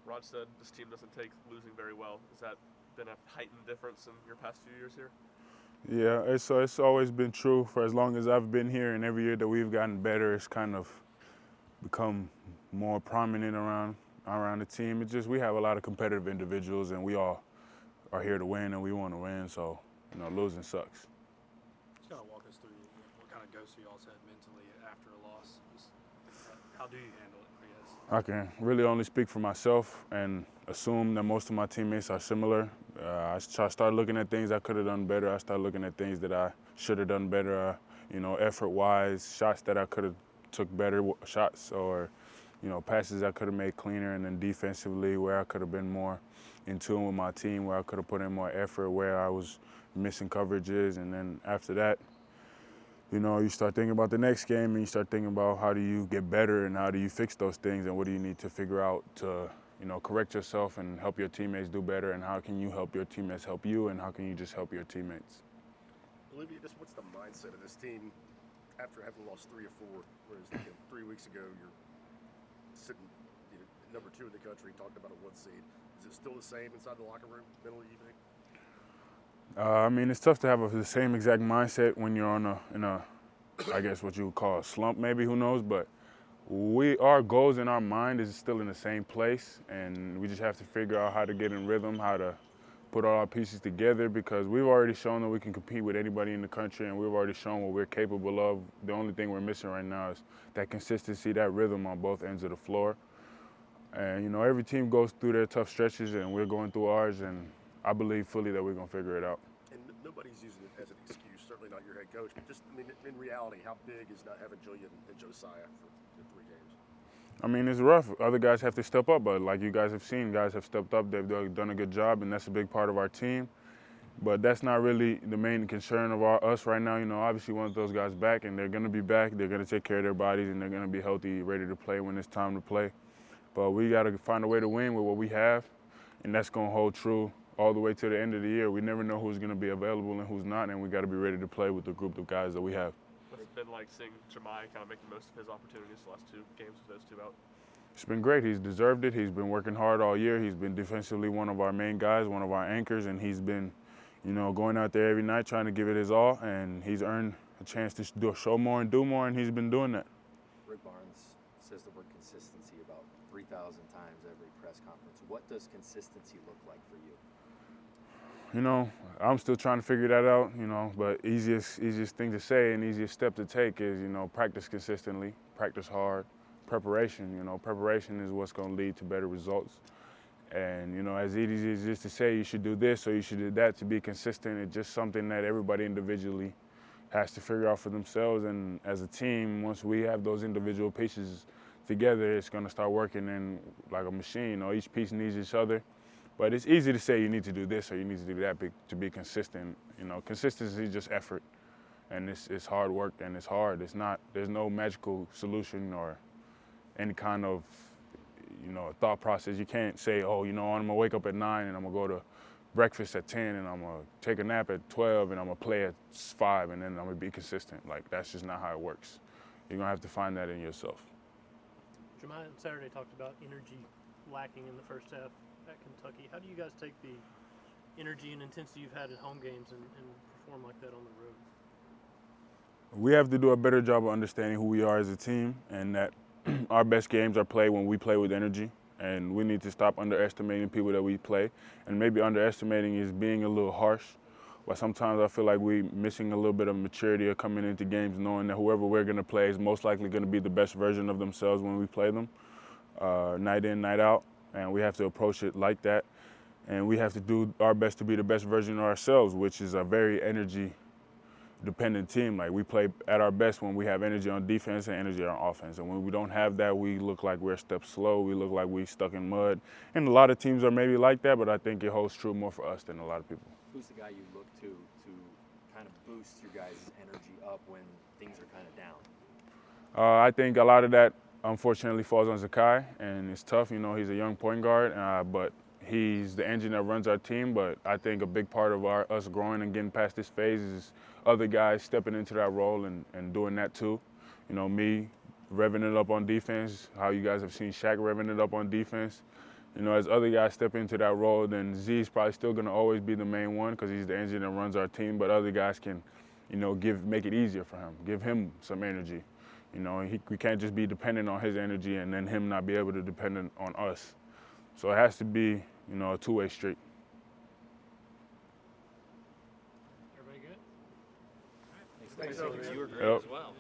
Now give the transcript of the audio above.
Rod said this team doesn't take losing very well. Has that been a heightened difference in your past few years here? Yeah, it's always been true for as long as I've been here, and every year that we've gotten better, it's kind of become more prominent around the team. It's just we have a lot of competitive individuals, and we all are here to win, and we want to win. So, losing sucks. Just kind of walk us through what kind of goes through y'all's head mentally after a loss. Just, how do you handle it, I guess? I can really only speak for myself and assume that most of my teammates are similar. I start looking at things I could have done better. I start looking at things that I should have done better. Effort-wise, shots that I could have took better shots, or passes I could have made cleaner, and then defensively where I could have been more in tune with my team, where I could have put in more effort, where I was missing coverages, and then after that, you start thinking about the next game, and you start thinking about how do you get better and how do you fix those things, and what do you need to figure out to correct yourself and help your teammates do better, and how can you help your teammates help you, and how can you just help your teammates. Olivier, just what's the mindset of this team after having lost 3 or 4, whereas 3 weeks ago you're sitting number 2 in the country, talking about a 1 seed. Is it still the same inside the locker room mentally, you think? It's tough to have the same exact mindset when you're in a, I guess what you would call a slump, maybe, who knows, but our goals in our mind is still in the same place, and we just have to figure out how to get in rhythm, how to put all our pieces together, because we've already shown that we can compete with anybody in the country, and we've already shown what we're capable of. The only thing we're missing right now is that consistency, that rhythm on both ends of the floor. And every team goes through their tough stretches, and we're going through ours, and I believe fully that we're going to figure it out. And nobody's using it as an excuse, certainly not your head coach, but just, in reality, how big is not having Julian and Josiah for the 3 games? It's rough. Other guys have to step up, but like you guys have seen, guys have stepped up. They've done a good job, and that's a big part of our team. But that's not really the main concern of us right now. Obviously, we want those guys back, and they're going to be back. They're going to take care of their bodies, and they're going to be healthy, ready to play when it's time to play. But we got to find a way to win with what we have, and that's going to hold true all the way to the end of the year. We never know who's going to be available and who's not, and we got to be ready to play with the group of guys that we have. What's it been like seeing Jemai kind of make the most of his opportunities the last 2 games with those 2 out? It's been great. He's deserved it. He's been working hard all year. He's been defensively one of our main guys, one of our anchors, and he's been, going out there every night trying to give it his all, and he's earned a chance to show more and do more, and he's been doing that. Rick Barnes says the word consistency about 3,000 times every press conference. What does consistency look like for you? I'm still trying to figure that out, but easiest thing to say and easiest step to take is, practice consistently, practice hard, preparation. Preparation is what's going to lead to better results. And, as easy as it is to say you should do this or you should do that, to be consistent, it's just something that everybody individually has to figure out for themselves. And as a team, once we have those individual pieces together, it's going to start working in like a machine. Each piece needs each other. But it's easy to say you need to do this or you need to do that to be consistent. Consistency is just effort, and it's hard work, and it's hard. There's no magical solution or any kind of, thought process. You can't say, I'm gonna wake up at 9 and I'm gonna go to breakfast at 10 and I'm gonna take a nap at 12 and I'm gonna play at 5 and then I'm gonna be consistent. Like, that's just not how it works. You're gonna have to find that in yourself. Jemai on Saturday talked about energy lacking in the first half at Kentucky. How do you guys take the energy and intensity you've had at home games and perform like that on the road? We have to do a better job of understanding who we are as a team, and that our best games are played when we play with energy, and we need to stop underestimating people that we play, and maybe underestimating is being a little harsh. But sometimes I feel like we're missing a little bit of maturity of coming into games knowing that whoever we're going to play is most likely going to be the best version of themselves when we play them, night in, night out. And we have to approach it like that. And we have to do our best to be the best version of ourselves, which is a very energy-dependent team. Like, we play at our best when we have energy on defense and energy on offense. And when we don't have that, we look like we're a step slow. We look like we're stuck in mud. And a lot of teams are maybe like that, but I think it holds true more for us than a lot of people. Who's the guy you look to kind of boost your guys' energy up when things are kind of down? I think a lot of that, unfortunately, falls on Zakai, and it's tough. He's a young point guard, but he's the engine that runs our team. But I think a big part of us growing and getting past this phase is other guys stepping into that role and doing that too. Me revving it up on defense, how you guys have seen Shaq revving it up on defense. as other guys step into that role, then Z's probably still going to always be the main one because he's the engine that runs our team. But other guys can, make it easier for him, give him some energy. We can't just be dependent on his energy and then him not be able to depend on us. So it has to be, a two-way street. Everybody good? Thanks. Thanks. You were great Yep. as well.